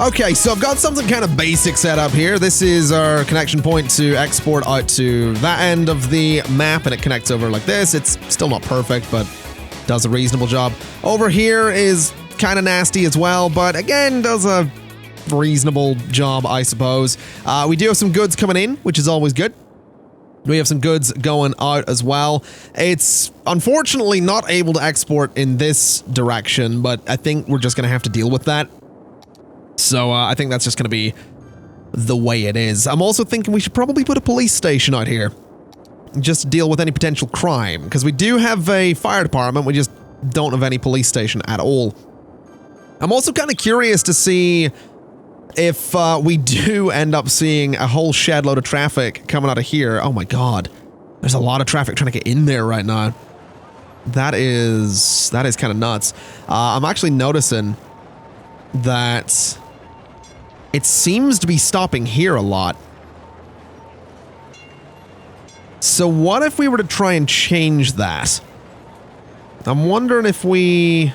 Okay, so I've got something kind of basic set up here. This is our connection point to export out to that end of the map, and it connects over like this. It's still not perfect, but does a reasonable job. Over here is kind of nasty as well, but again, does a reasonable job, I suppose. We do have some goods coming in, which is always good. We have some goods going out as well. It's unfortunately not able to export in this direction, but I think we're just going to have to deal with that. So I think that's just going to be the way it is. I'm also thinking we should probably put a police station out here just to deal with any potential crime, because we do have a fire department, we just don't have any police station at all. I'm also kind of curious to see if we do end up seeing a whole shed load of traffic coming out of here. Oh my god. There's a lot of traffic trying to get in there right now. That is kind of nuts. I'm actually noticing that it seems to be stopping here a lot. So what if we were to try and change that? I'm wondering if we...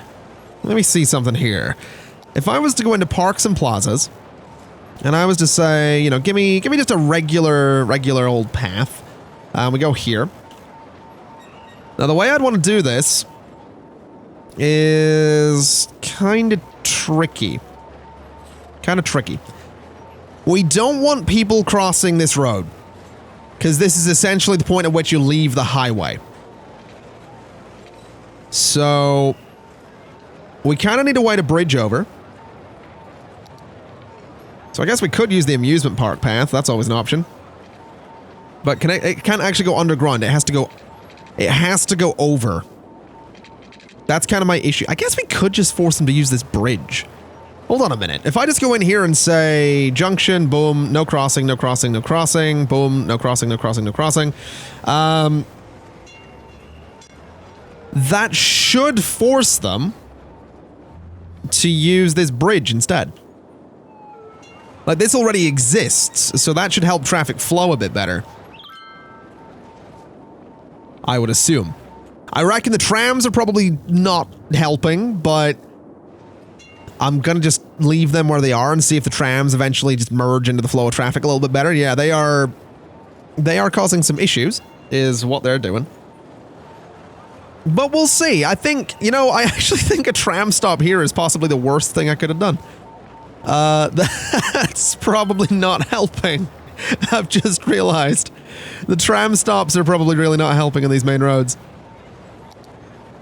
Let me see something here. If I was to go into parks and plazas, and I was to say, you know, give me just a regular old path. We go here. Now the way I'd want to do this is kind of tricky. We don't want people crossing this road, because this is essentially the point at which you leave the highway. So we kind of need a way to bridge over. So I guess we could use the amusement park path. That's always an option. But it can't actually go underground. It has to go over. That's kind of my issue. I guess we could just force them to use this bridge. Hold on a minute. If I just go in here and say junction, boom, no crossing, no crossing, no crossing, boom, no crossing, no crossing, no crossing. That should force them to use this bridge instead. Like, this already exists, so that should help traffic flow a bit better. I would assume. I reckon the trams are probably not helping, but I'm gonna just leave them where they are and see if the trams eventually just merge into the flow of traffic a little bit better. Yeah, they are causing some issues, is what they're doing. But we'll see. I think, you know, I actually think a tram stop here is possibly the worst thing I could have done. That's probably not helping. I've just realized. The tram stops are probably really not helping on these main roads.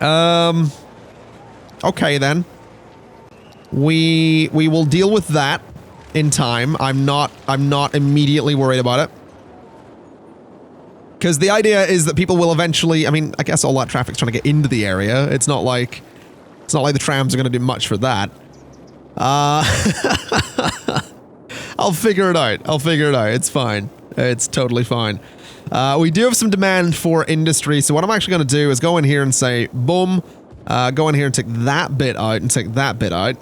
Okay then. We will deal with that in time. I'm not immediately worried about it. Because the idea is that people will eventually, I mean, I guess all that traffic's trying to get into the area. It's not like the trams are going to do much for that. I'll figure it out. It's fine. It's totally fine. We do have some demand for industry, so what I'm actually going to do is go in here and say, boom, go in here and take that bit out and take that bit out.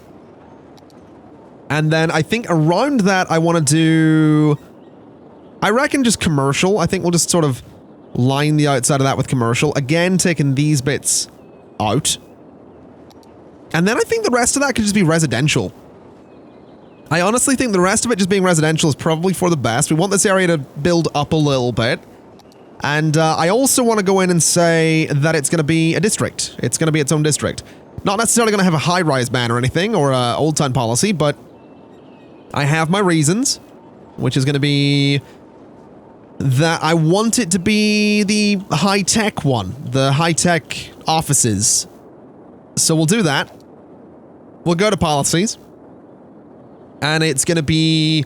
And then I think around that I want to do, I reckon just commercial. I think we'll just sort of line the outside of that with commercial. Again, taking these bits out. And then I think the rest of that could just be residential. I honestly think the rest of it just being residential is probably for the best. We want this area to build up a little bit. And I also want to go in and say that it's going to be a district. It's going to be its own district. Not necessarily going to have a high-rise ban or anything, or a old-time policy, but I have my reasons, which is going to be that I want it to be the high-tech one, the high-tech offices. So we'll do that. We'll go to policies. And it's going to be...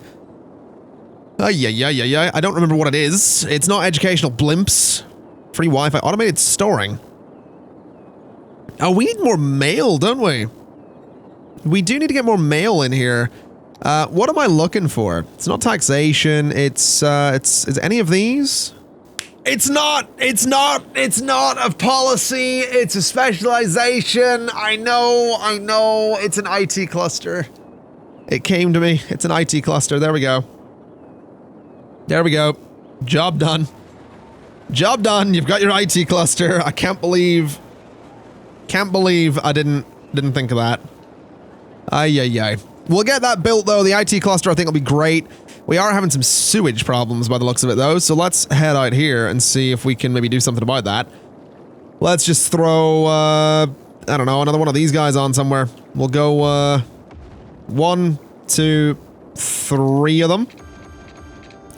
I don't remember what it is. It's not educational blimps. Free Wi-Fi. Automated storing. Oh, we need more mail, don't we? We do need to get more mail in here. What am I looking for? It's not taxation. It's any of these? It's not a policy. It's a specialization. I know. It's an IT cluster. It came to me. It's an IT cluster. There we go. Job done. You've got your IT cluster. I can't believe I didn't think of that. Ay. We'll get that built, though. The IT cluster, I think, will be great. We are having some sewage problems by the looks of it, though. So let's head out here and see if we can maybe do something about that. Let's just throw, I don't know, another one of these guys on somewhere. We'll go, 1, 2, 3 of them.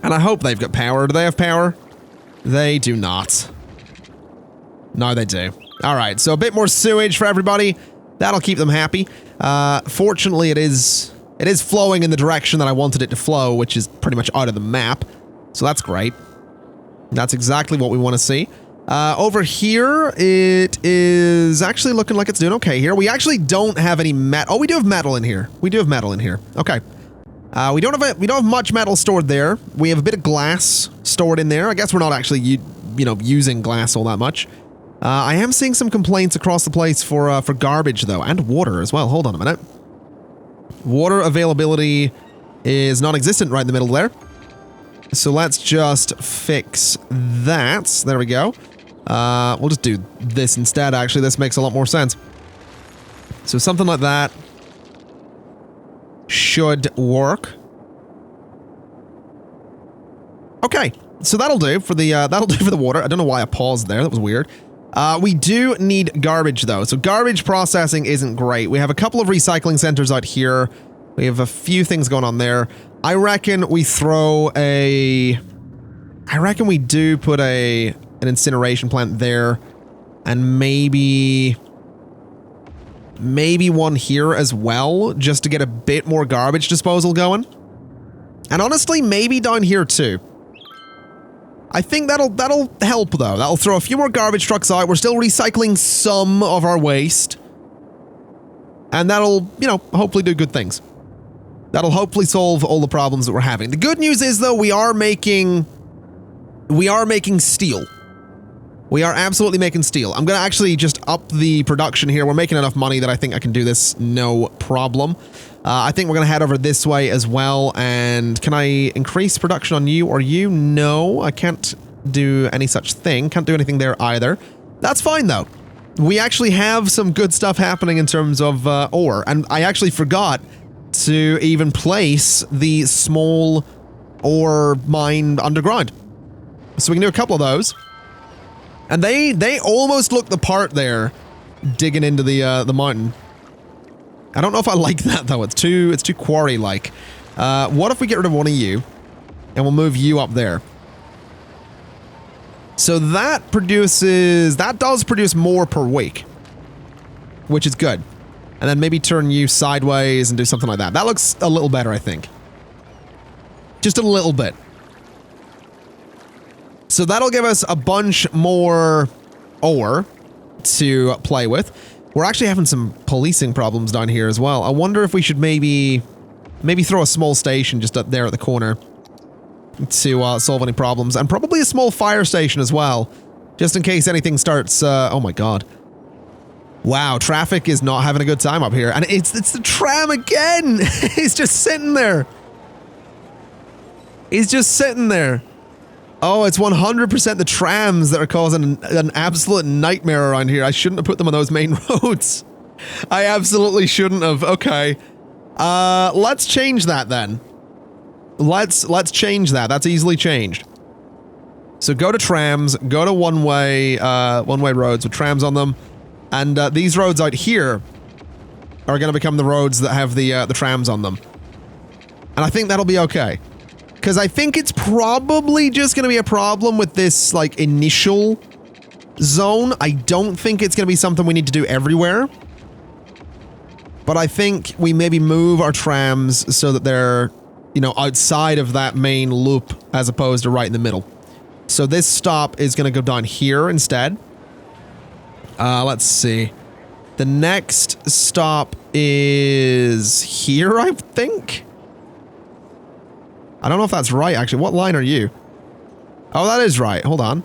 And I hope they've got power. Do they have power? They do not. No, they do. All right, so a bit more sewage for everybody. That'll keep them happy. Fortunately, it is flowing in the direction that I wanted it to flow, which is pretty much out of the map. So that's great. That's exactly what we want to see. Over here, it is actually looking like it's doing okay here. We actually don't have any metal. Oh, we do have metal in here. We do have metal in here. Okay. We don't have much metal stored there. We have a bit of glass stored in there. I guess we're not actually, using glass all that much. I am seeing some complaints across the place for garbage, though, and water as well. Hold on a minute. Water availability is non-existent right in the middle there. So let's just fix that. There we go. We'll just do this instead, actually. This makes a lot more sense. So something like that should work. Okay, so that'll do for the water. I don't know why I paused there. That was weird. We do need garbage, though. So garbage processing isn't great. We have a couple of recycling centers out here. We have a few things going on there. I reckon we do put an incineration plant there, and maybe one here as well, just to get a bit more garbage disposal going. And honestly, maybe down here too. I think that'll help, though. That'll throw a few more garbage trucks out. We're still recycling some of our waste. And that'll, hopefully do good things. That'll hopefully solve all the problems that we're having. The good news is, though, we are making steel. We are absolutely making steel. I'm going to actually just up the production here. We're making enough money that I think I can do this no problem. I think we're going to head over this way as well. And can I increase production on you or you? No, I can't do any such thing. Can't do anything there either. That's fine, though. We actually have some good stuff happening in terms of ore. And I actually forgot to even place the small ore mine underground. So we can do a couple of those. And they almost look the part there, digging into the mountain. I don't know if I like that, though. It's too quarry-like. What if we get rid of one of you, and we'll move you up there? So that does produce more per week, which is good. And then maybe turn you sideways and do something like that. That looks a little better, I think. Just a little bit. So that'll give us a bunch more ore to play with. We're actually having some policing problems down here as well. I wonder if we should maybe throw a small station just up there at the corner to solve any problems. And probably a small fire station as well, just in case anything starts... oh my god. Wow, traffic is not having a good time up here. And it's the tram again! He's just sitting there. He's just sitting there. Oh, it's 100% the trams that are causing an absolute nightmare around here. I shouldn't have put them on those main roads. I absolutely shouldn't have. Okay. Let's change that then. Let's change that. That's easily changed. So go to trams, go to one-way roads with trams on them, and these roads out here are going to become the roads that have the trams on them. And I think that'll be okay. Because I think it's probably just going to be a problem with this, like, initial zone. I don't think it's going to be something we need to do everywhere. But I think we maybe move our trams so that they're, outside of that main loop as opposed to right in the middle. So this stop is going to go down here instead. Let's see. The next stop is here, I think. I don't know if that's right, actually. What line are you? Oh, that is right. Hold on.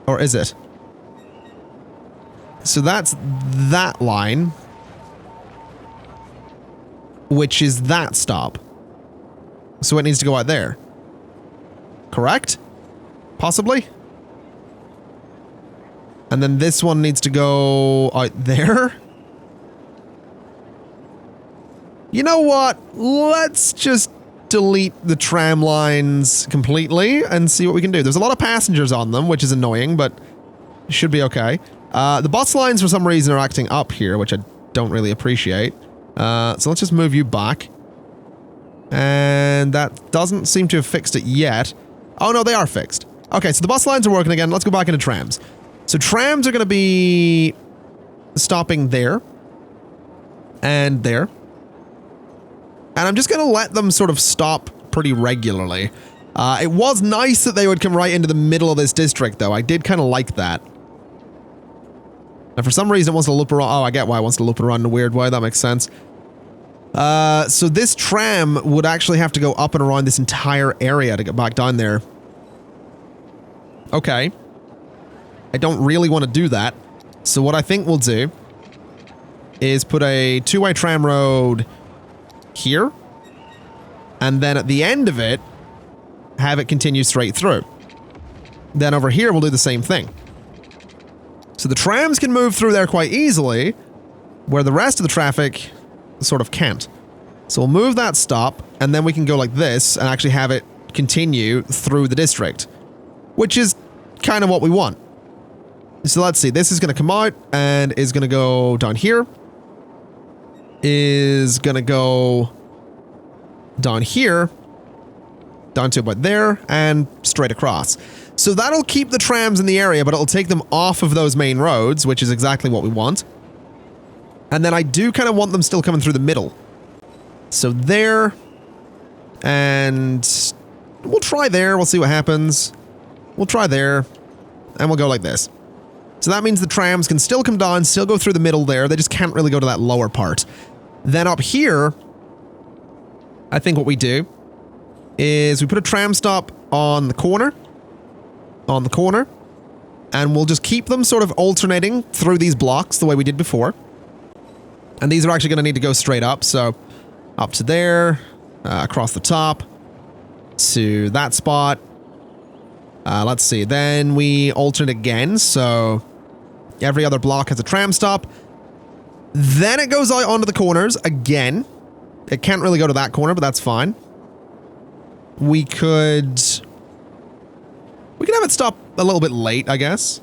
Or is it? So that's that line. Which is that stop. So it needs to go out there. Correct? Possibly? And then this one needs to go out there? You know what? Let's just delete the tram lines completely and see what we can do. There's a lot of passengers on them, which is annoying, but it should be okay. The bus lines, for some reason, are acting up here, which I don't really appreciate. So let's just move you back. And that doesn't seem to have fixed it yet. Oh, no, they are fixed. Okay, so the bus lines are working again. Let's go back into trams. So trams are going to be stopping there. And there. And I'm just going to let them sort of stop pretty regularly. It was nice that they would come right into the middle of this district, though. I did kind of like that. And for some reason, it wants to loop around. Oh, I get why it wants to loop around in a weird way. That makes sense. So this tram would actually have to go up and around this entire area to get back down there. Okay. I don't really want to do that. So what I think we'll do is put a two-way tram road here, and then at the end of it, have it continue straight through. Then over here, we'll do the same thing. So the trams can move through there quite easily, where the rest of the traffic sort of can't. So we'll move that stop, and then we can go like this and actually have it continue through the district, which is kind of what we want. So let's see, this is going to come out and is going to go down here. Is going to go down here, down to about there, and straight across. So that'll keep the trams in the area, but it'll take them off of those main roads, which is exactly what we want. And then I do kind of want them still coming through the middle. So there, and we'll try there, we'll see what happens. We'll try there, and we'll go like this. So that means the trams can still come down, still go through the middle there, they just can't really go to that lower part. Then up here, I think what we do is we put a tram stop on the corner, and we'll just keep them sort of alternating through these blocks the way we did before. And these are actually going to need to go straight up, so up to there, across the top, to that spot. Let's see, then we alternate again, so every other block has a tram stop. Then it goes out onto the corners again. It can't really go to that corner, but that's fine. We could have it stop a little bit late, I guess.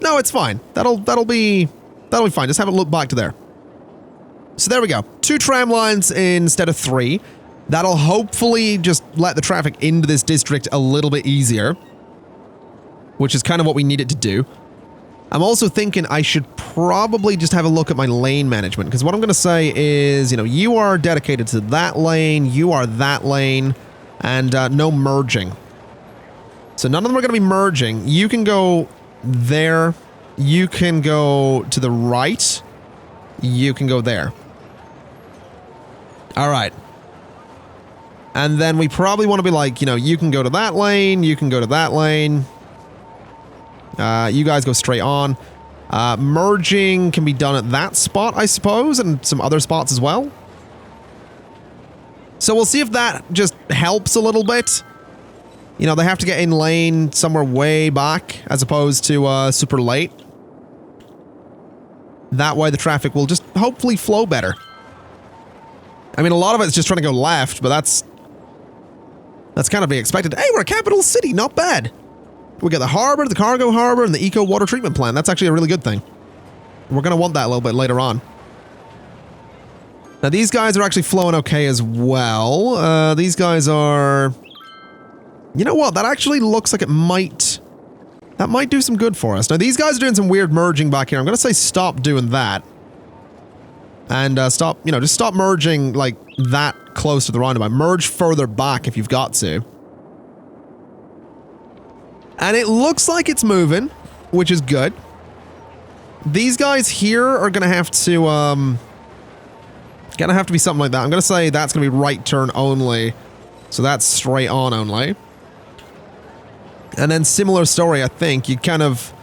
No, it's fine. That'll be fine. Just have it loop back to there. So there we go. 2 tram lines instead of 3. That'll hopefully just let the traffic into this district a little bit easier, which is kind of what we need it to do. I'm also thinking I should probably just have a look at my lane management, because what I'm going to say is, you know, you are dedicated to that lane, you are that lane, and no merging. So none of them are going to be merging. You can go there, you can go to the right, you can go there. All right. And then we probably want to be like, you know, you can go to that lane, you can go to that lane. You guys go straight on. Merging can be done at that spot, I suppose, and some other spots as well. So we'll see if that just helps a little bit. You know, they have to get in lane somewhere way back as opposed to super late. That way the traffic will just hopefully flow better. I mean, a lot of it's just trying to go left, but that's kind of be expected. Hey, we're a capital city, not bad. We got the harbor, the cargo harbor, and the eco water treatment plant. That's actually a really good thing. We're going to want that a little bit later on. Now, these guys are actually flowing okay as well. These guys are... You know what? That actually looks like it might... That might do some good for us. Now, these guys are doing some weird merging back here. I'm going to say stop doing that. And stop, you know, just stop merging, like, that close to the roundabout. Merge further back if you've got to. And it looks like it's moving, which is good. These guys here are going to have to, be something like that. I'm going to say that's going to be right turn only. So that's straight on only. And then similar story, I think. You kind of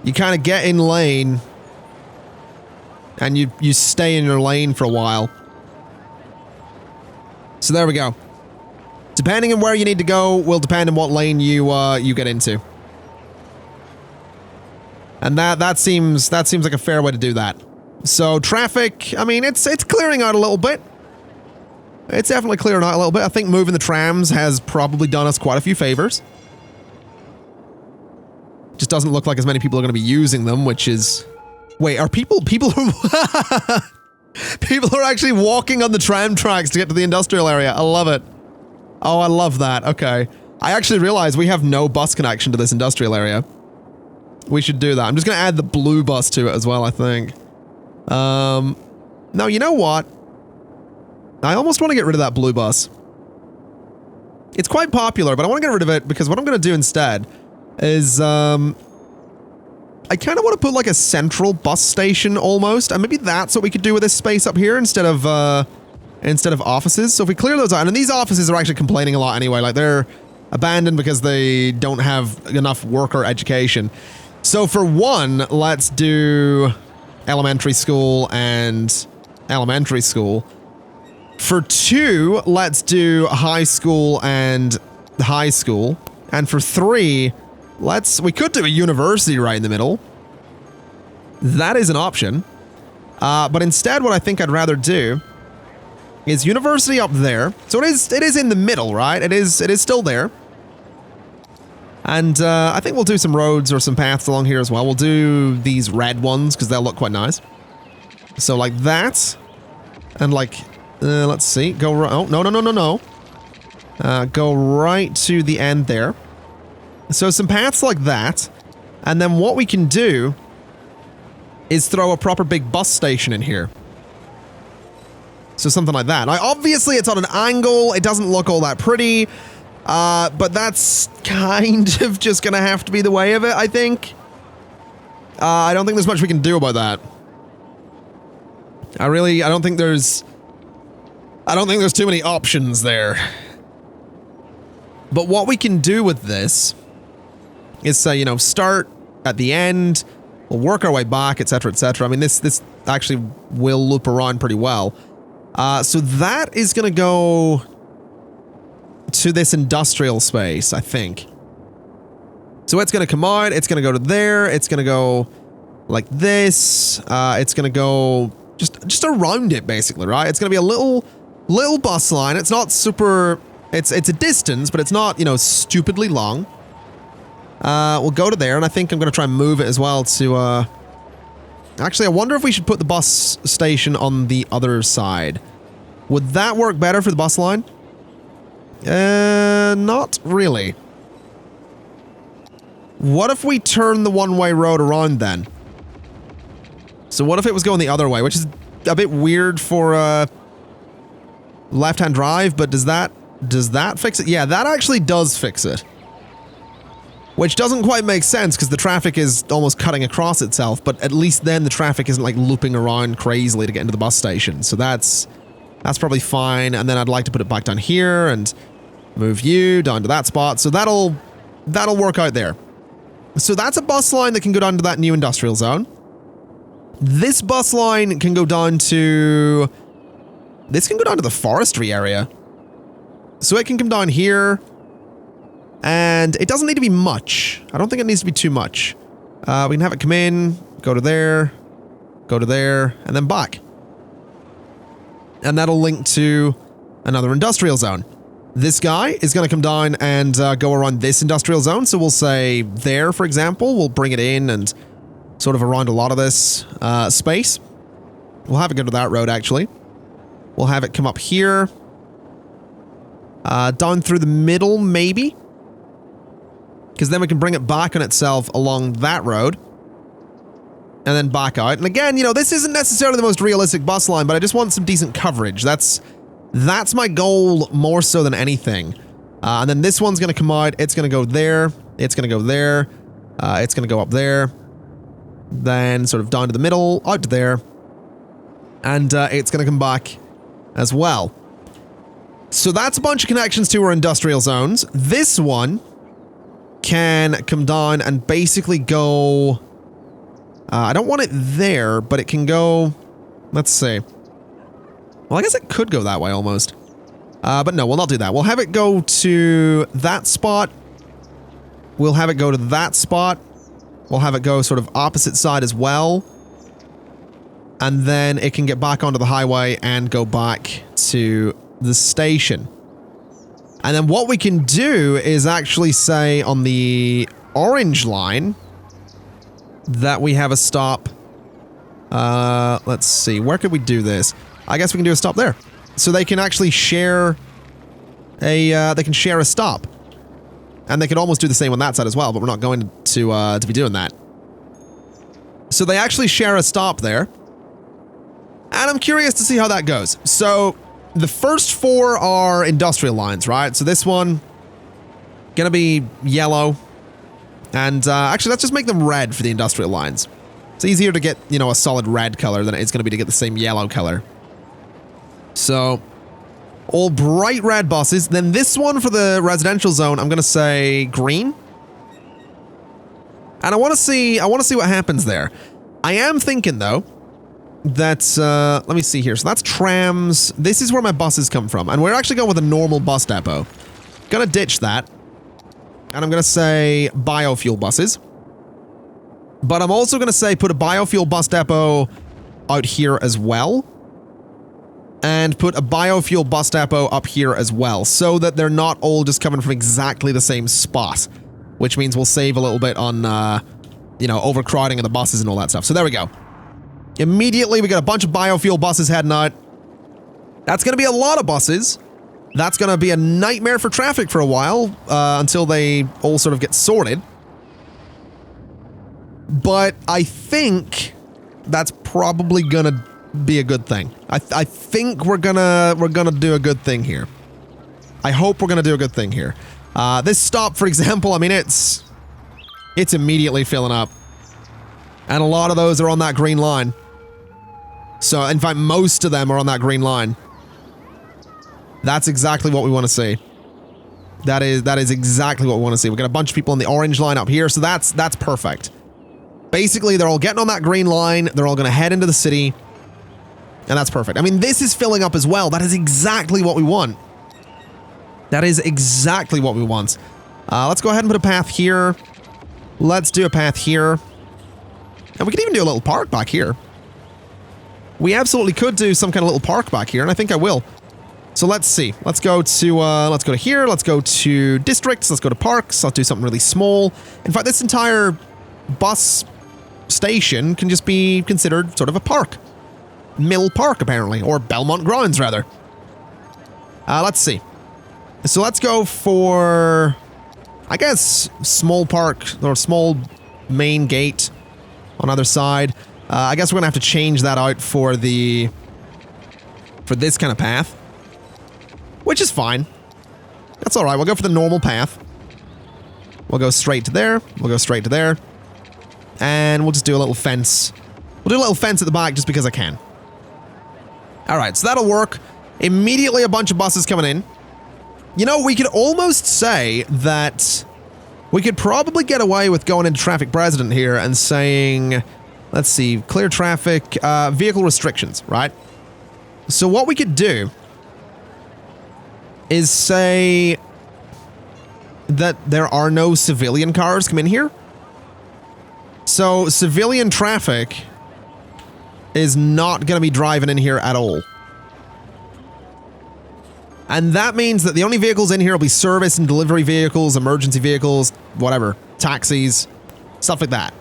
get in lane and you stay in your lane for a while. So there we go. Depending on where you need to go will depend on what lane you get into. And that seems like a fair way to do that. So traffic, I mean, it's clearing out a little bit. It's definitely clearing out a little bit. I think moving the trams has probably done us quite a few favors. Just doesn't look like as many people are going to be using them, which is... Wait, are people are... People are actually walking on the tram tracks to get to the industrial area. I love it. Oh, I love that. Okay. I actually realized we have no bus connection to this industrial area. We should do that. I'm just going to add the blue bus to it as well, I think. No, you know what? I almost want to get rid of that blue bus. It's quite popular, but I want to get rid of it because what I'm going to do instead is, I kind of want to put like a central bus station almost, and maybe that's what we could do with this space up here instead of offices. So if we clear those out, and these offices are actually complaining a lot anyway, like they're abandoned because they don't have enough worker education. So for one, let's do elementary school and elementary school. For two, let's do high school and high school. And for three, we could do a university right in the middle. That is an option. But instead, what I think I'd rather do is university up there. So it is in the middle, right? It is still there. And I think we'll do some roads or some paths along here as well. We'll do these red ones because they'll look quite nice. So like that. And like, let's see. Go right. Oh, no. Go right to the end there. So some paths like that. And then what we can do is throw a proper big bus station in here. So something like that. Now, obviously, it's on an angle. It doesn't look all that pretty. But that's kind of just going to have to be the way of it, I think. I don't think there's much we can do about that. I don't think there's too many options there. But what we can do with this is say, you know, start at the end, we'll work our way back, etc., etc. I mean, this actually will loop around pretty well. So that is going to go to this industrial space, I think. So it's going to come out, it's going to go to there, it's going to go like this, it's going to go just around it, basically, right? It's going to be a little bus line. It's not super... It's a distance, but it's not, you know, stupidly long. We'll go to there, and I think I'm going to try and move it as well to... Actually, I wonder if we should put the bus station on the other side. Would that work better for the bus line? Not really. What if we turn the one-way road around then? So what if it was going the other way, which is a bit weird for left-hand drive, but does that fix it? Yeah, that actually does fix it. Which doesn't quite make sense because the traffic is almost cutting across itself, but at least then the traffic isn't like looping around crazily to get into the bus station. So that's probably fine. And then I'd like to put it back down here and move you down to that spot. So that'll work out there. So that's a bus line that can go down to that new industrial zone. This bus line can go down to... This can go down to the forestry area. So it can come down here. And it doesn't need to be much. I don't think it needs to be too much. We can have it come in, go to there, and then back. And that'll link to another industrial zone. This guy is going to come down and go around this industrial zone. So we'll say there, for example, we'll bring it in and sort of around a lot of this space. We'll have it go to that road, actually. We'll have it come up here. Down through the middle, maybe. Because then we can bring it back on itself along that road. And then back out. And again, you know, this isn't necessarily the most realistic bus line, but I just want some decent coverage. That's my goal more so than anything. And then this one's going to come out. It's going to go there. It's going to go there. It's going to go up there. Then sort of down to the middle, out to there. And it's going to come back as well. So that's a bunch of connections to our industrial zones. This one can come down and basically go... I don't want it there, but it can go... Let's see. Well, I guess it could go that way almost. But no, we'll not do that. We'll have it go to that spot. We'll have it go to that spot. We'll have it go sort of opposite side as well. And then it can get back onto the highway and go back to the station. And then what we can do is actually say on the orange line that we have a stop. Let's see. Where could we do this? I guess we can do a stop there. So they can actually share a stop. And they could almost do the same on that side as well, but we're not going to be doing that. So they actually share a stop there. And I'm curious to see how that goes. So the first 4 are industrial lines, right? So this one, gonna be yellow. And actually, let's just make them red for the industrial lines. It's easier to get, you know, a solid red color than it's gonna be to get the same yellow color. So all bright red buses. Then this one for the residential zone, I'm gonna say green. And I want to see what happens there. I am thinking though that let me see here. So that's trams. This is where my buses come from, and we're actually going with a normal bus depot. Gonna ditch that, and I'm gonna say biofuel buses. But I'm also gonna say put a biofuel bus depot out here as well, and put a biofuel bus depot up here as well, so that they're not all just coming from exactly the same spot. Which means we'll save a little bit on, you know, overcrowding of the buses and all that stuff. So there we go. Immediately, we got a bunch of biofuel buses heading out. That's going to be a lot of buses. That's going to be a nightmare for traffic for a while, until they all sort of get sorted. But I think that's probably going to be a good thing. I think we're gonna do a good thing here. I hope we're gonna do a good thing here. This stop, for example, I mean, it's immediately filling up. And a lot of those are on that green line. So, in fact, most of them are on that green line. That's exactly what we want to see. That is exactly what we want to see. We've got a bunch of people on the orange line up here, so that's perfect. Basically, they're all getting on that green line. They're all going to head into the city. And that's perfect. I mean, this is filling up as well. That is exactly what we want. That is exactly what we want. Let's go ahead and put a path here. Let's do a path here. And we could even do a little park back here. We absolutely could do some kind of little park back here, and I think I will. So let's see. Let's go to here. Let's go to districts. Let's go to parks. Let's do something really small. In fact, this entire bus station can just be considered sort of a park. Mill Park, apparently, or Belmont Grounds, rather. Let's see. So let's go for, I guess, small park or small main gate on either side. I guess we're gonna have to change that out for this kind of path, which is fine. That's all right. We'll go for the normal path. We'll go straight to there. We'll go straight to there, and we'll just do a little fence. We'll do a little fence at the back just because I can. All right, so that'll work. Immediately, a bunch of buses coming in. You know, we could almost say that we could probably get away with going into traffic president here and saying, let's see, clear traffic, vehicle restrictions, right? So what we could do is say that there are no civilian cars come in here. So civilian traffic is not going to be driving in here at all. And that means that the only vehicles in here will be service and delivery vehicles, emergency vehicles, whatever, taxis, stuff like that.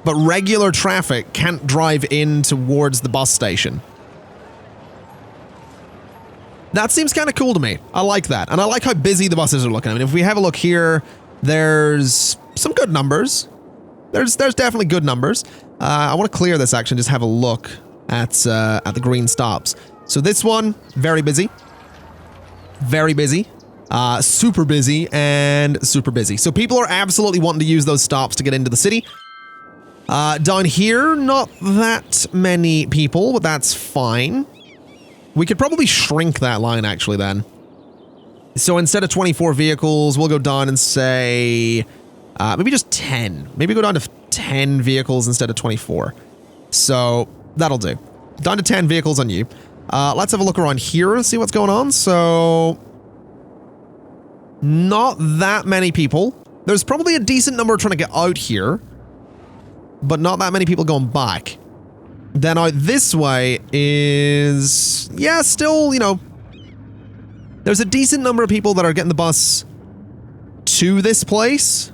But regular traffic can't drive in towards the bus station. That seems kind of cool to me. I like that. And I like how busy the buses are looking. I mean, if we have a look here, there's some good numbers. There's definitely good numbers. I want to clear this actually and just have a look at the green stops. So this one, very busy. Very busy. Super busy and super busy. So people are absolutely wanting to use those stops to get into the city. Down here, not that many people, but that's fine. We could probably shrink that line actually then. So instead of 24 vehicles, we'll go down and say maybe just 10. Maybe go down to 10 vehicles instead of 24. So that'll do. Down to 10 vehicles on you. Let's have a look around here and see what's going on. So not that many people. There's probably a decent number trying to get out here, but not that many people going back. Then out this way is, yeah, still, you know, There's a decent number of people that are getting the bus to this place,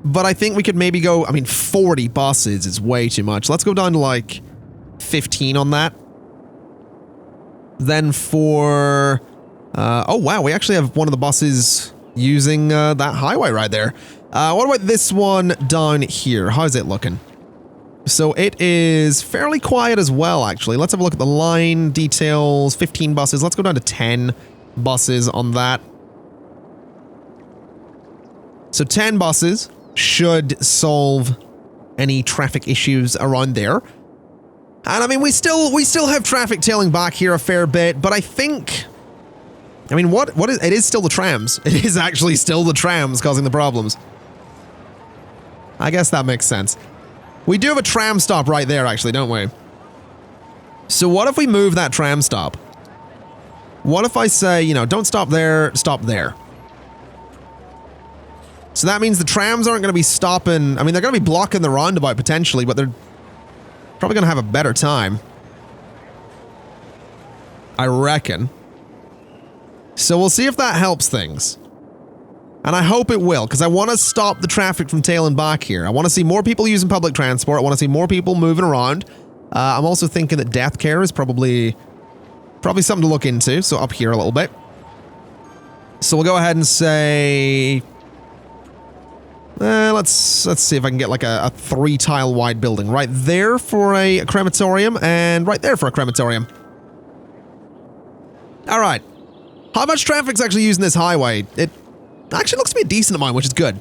but I think we could maybe go, I mean, 40 buses is way too much. Let's go down to like 15 on that. Then for, oh wow, we actually have one of the buses using that highway right there. What about this one down here? How's it looking? So it is fairly quiet as well, actually. Let's have a look at the line details. 15 buses. Let's go down to 10 buses on that. So 10 buses should solve any traffic issues around there. And I mean, we still have traffic tailing back here a fair bit, but I think, I mean, it is still the trams. It is actually still the trams causing the problems. I guess that makes sense. We do have a tram stop right there, actually, don't we? So what if we move that tram stop? What if I say, you know, don't stop there, stop there? So that means the trams aren't going to be stopping. I mean, they're going to be blocking the roundabout potentially, but they're probably going to have a better time, I reckon. So we'll see if that helps things. And I hope it will, because I want to stop the traffic from tailing back here. I want to see more people using public transport. I want to see more people moving around. I'm also thinking that death care is probably something to look into. So up here a little bit. So we'll go ahead and say, let's see if I can get like a 3-tile wide building right there for a crematorium and right there for a crematorium. All right. How much traffic's actually using this highway? It actually looks to be a decent amount, which is good.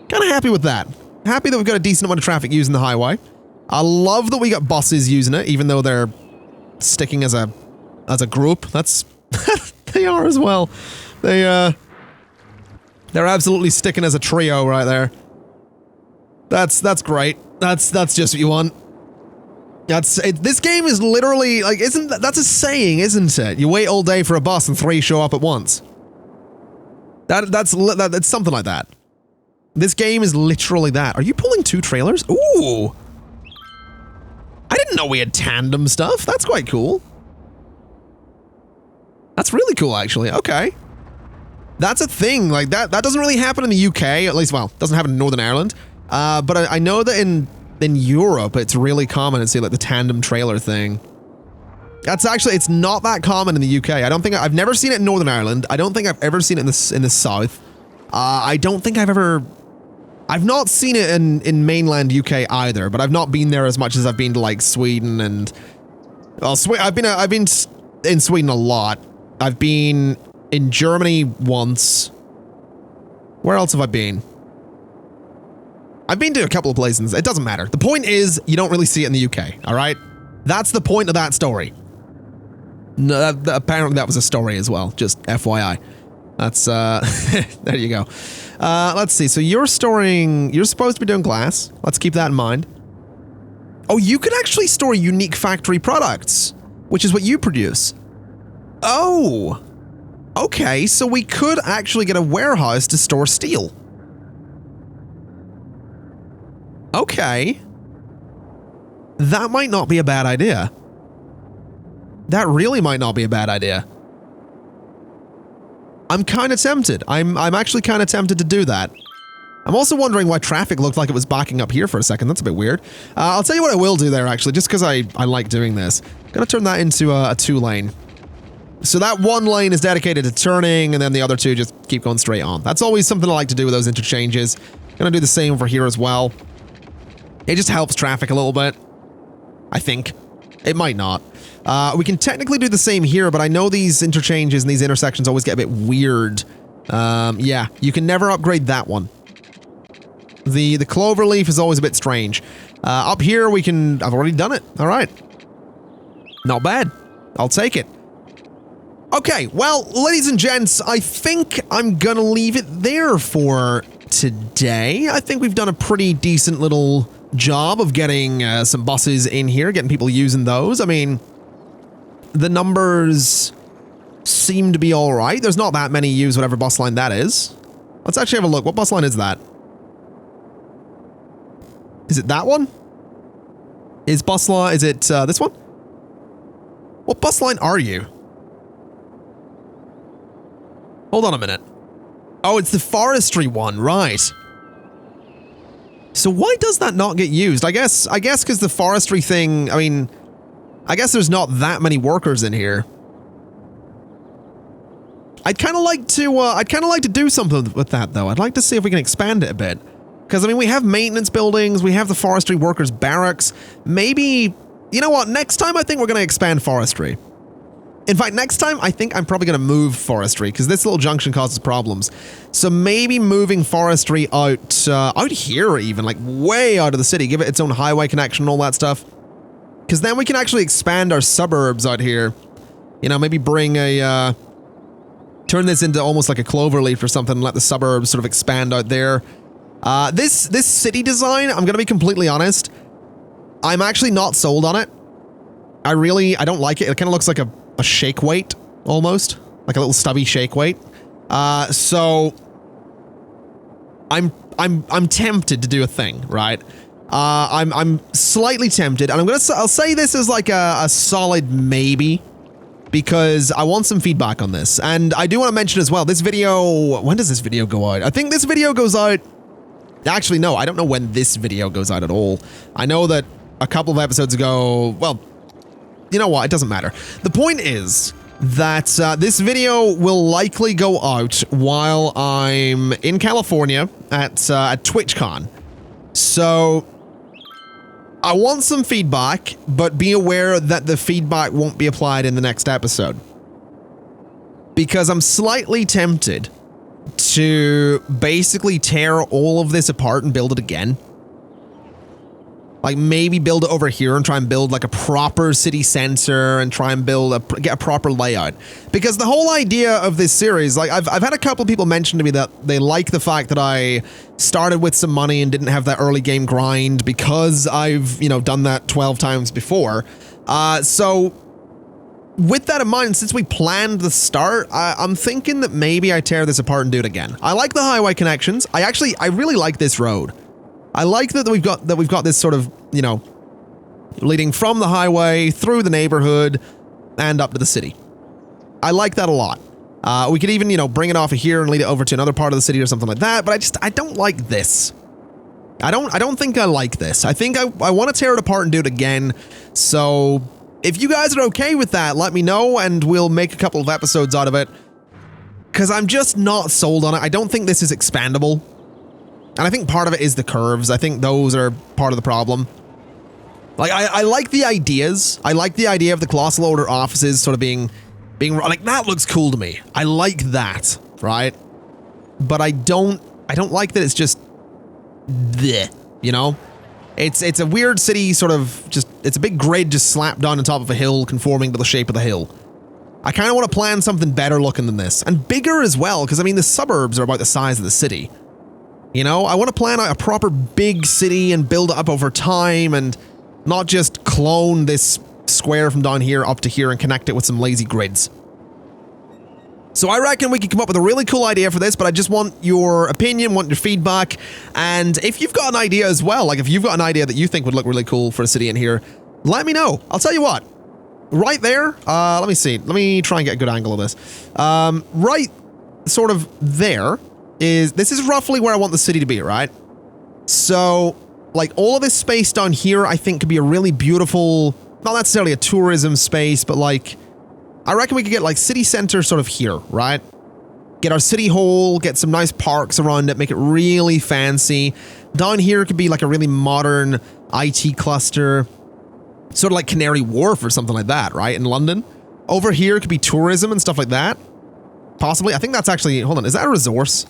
Kind of happy with that. Happy that we've got a decent amount of traffic using the highway. I love that we got buses using it, even though they're sticking as a group. That's they are as well. They're absolutely sticking as a trio right there. That's great. That's just what you want. This game is literally like, that's a saying, isn't it? You wait all day for a bus and 3 show up at once. That's something like that. This game is literally that. Are you pulling 2 trailers? Ooh. I didn't know we had tandem stuff. That's quite cool. That's really cool, actually. Okay. That's a thing. Like, that doesn't really happen in the UK, at least, well, it doesn't happen in Northern Ireland. But I know that in Europe, it's really common to see, like, the tandem trailer thing. That's actually, it's not that common in the UK. I've never seen it in Northern Ireland. I don't think I've ever seen it in the South. I don't think I've not seen it in mainland UK either, but I've not been there as much as I've been to like Sweden and, well, I've been in Sweden a lot. I've been in Germany once. Where else have I been? I've been to a couple of places. It doesn't matter. The point is, you don't really see it in the UK, all right? That's the point of that story. No, apparently that was a story as well, just FYI. That's, there you go. Let's see, so you're supposed to be doing glass. Let's keep that in mind. Oh, you could actually store unique factory products, which is what you produce. Oh, okay, so we could actually get a warehouse to store steel. Okay. That might not be a bad idea. That really might not be a bad idea. I'm kind of tempted. I'm actually kind of tempted to do that. I'm also wondering why traffic looked like it was backing up here for a second. That's a bit weird. I'll tell you what I will do there, actually, just because I like doing this. I'm going to turn that into a 2-lane. So that 1 lane is dedicated to turning, and then the other 2 just keep going straight on. That's always something I like to do with those interchanges. I'm going to do the same over here as well. It just helps traffic a little bit. I think. It might not. We can technically do the same here, but I know these interchanges and these intersections always get a bit weird. Yeah, you can never upgrade that one. The clover leaf is always a bit strange. Up here we can... I've already done it. All right. Not bad. I'll take it. Okay, well, ladies and gents, I think I'm gonna leave it there for today. I think we've done a pretty decent little job of getting some buses in here, getting people using those. I mean, the numbers seem to be all right. There's not that many use whatever bus line that is. Let's actually have a look. What bus line is that? Is it that one? Is it this one? What bus line are you? Hold on a minute. Oh, it's the forestry one, right. So why does that not get used? I guess because the forestry thing, I mean, I guess there's not that many workers in here. I'd kind of like to do something with that though. I'd like to see if we can expand it a bit. Because I mean, we have maintenance buildings, we have the forestry workers barracks. Maybe, you know what, next time I think we're going to expand forestry. In fact, next time I think I'm probably going to move forestry because this little junction causes problems. So maybe moving forestry out here even, like way out of the city, give it its own highway connection and all that stuff. Because then we can actually expand our suburbs out here. You know, maybe bring a, turn this into almost like a cloverleaf or something and let the suburbs sort of expand out there. This city design, I'm going to be completely honest, I'm actually not sold on it. I don't like it. It kind of looks like a shake weight almost, like a little stubby shake weight. So I'm tempted to do a thing, right? I'm slightly tempted, and I'll say this is like a solid maybe, because I want some feedback on this. And I do want to mention as well, this video, when does this video go out? I think this video goes out, actually no, I don't know when this video goes out at all. I know that a couple of episodes ago, well, you know what, it doesn't matter. The point is that this video will likely go out while I'm in California at TwitchCon. So I want some feedback, but be aware that the feedback won't be applied in the next episode. Because I'm slightly tempted to basically tear all of this apart and build it again. Like maybe build it over here and try and build like a proper city center and try and get a proper layout. Because the whole idea of this series, like I've had a couple of people mention to me that they like the fact that I started with some money and didn't have that early game grind because I've, you know, done that 12 times before. So with that in mind, since we planned the start, I'm thinking that maybe I tear this apart and do it again. I like the highway connections. I really like this road. I like that we've got this sort of, you know, leading from the highway through the neighborhood and up to the city. I like that a lot. We could even, you know, bring it off of here and lead it over to another part of the city or something like that, but I don't like this. I don't think I like this. I think I want to tear it apart and do it again. So if you guys are okay with that, let me know and we'll make a couple of episodes out of it. Because I'm just not sold on it. I don't think this is expandable. And I think part of it is the curves. I think those are part of the problem. Like, I like the ideas. I like the idea of the Colossal Order offices sort of being like, that looks cool to me. I like that, right? But I don't like that it's just bleh, you know? It's a weird city sort of just, it's a big grid just slapped down on top of a hill conforming to the shape of the hill. I kind of want to plan something better looking than this. And bigger as well, because I mean, the suburbs are about the size of the city. You know, I want to plan out a proper big city and build it up over time and not just clone this square from down here up to here and connect it with some lazy grids. So I reckon we could come up with a really cool idea for this, but I just want your opinion, want your feedback, and if you've got an idea as well, like if you've got an idea that you think would look really cool for a city in here, let me know. I'll tell you what, right there, let me see, let me try and get a good angle of this. Right sort of there, this is roughly where I want the city to be, right? So, like, all of this space down here, I think could be a really beautiful, not necessarily a tourism space, but like, I reckon we could get like city center sort of here, right? Get our city hall, get some nice parks around it, make it really fancy. Down here could be like a really modern IT cluster, sort of like Canary Wharf or something like that, right? In London. Over here could be tourism and stuff like that. Possibly. I think that's actually, hold on, is that a resource?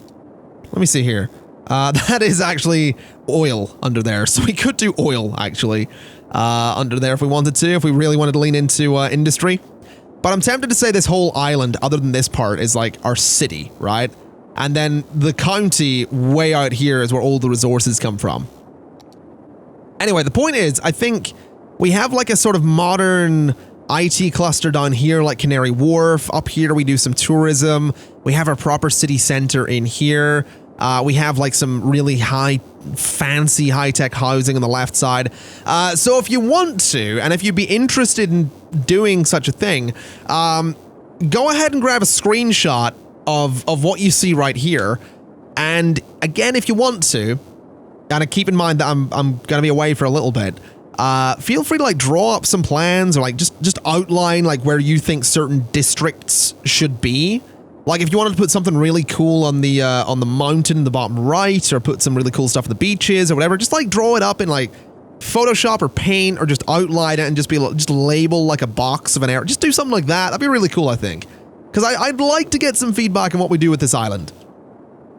Let me see here. That is actually oil under there. So we could do oil, actually, under there if we wanted to, if we really wanted to lean into industry. But I'm tempted to say this whole island, other than this part, is like our city, right? And then the county way out here is where all the resources come from. Anyway, the point is, I think we have like a sort of modern IT cluster down here, like Canary Wharf. Up here, we do some tourism. We have our proper city center in here. We have like some really fancy high-tech housing on the left side. So if you want to, and if you'd be interested in doing such a thing, go ahead and grab a screenshot of what you see right here. And again, if you want to, and keep in mind that I'm going to be away for a little bit, feel free to like draw up some plans or like just outline like where you think certain districts should be. Like if you wanted to put something really cool on the mountain in the bottom right, or put some really cool stuff on the beaches or whatever, just like draw it up in like Photoshop or Paint, or just outline it and just label like a box of an area. Just do something like that. That'd be really cool, I think. Because I'd like to get some feedback on what we do with this island.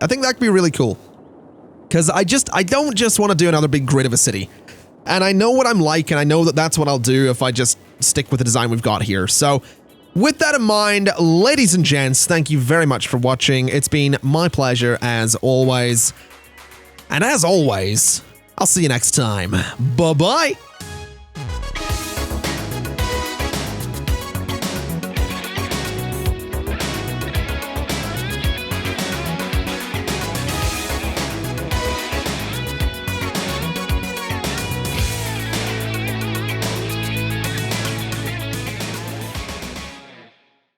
I think that could be really cool. Because I don't just want to do another big grid of a city. And I know what I'm like, and I know that that's what I'll do if I just stick with the design we've got here. So with that in mind, ladies and gents, thank you very much for watching. It's been my pleasure as always. And as always, I'll see you next time. Bye-bye.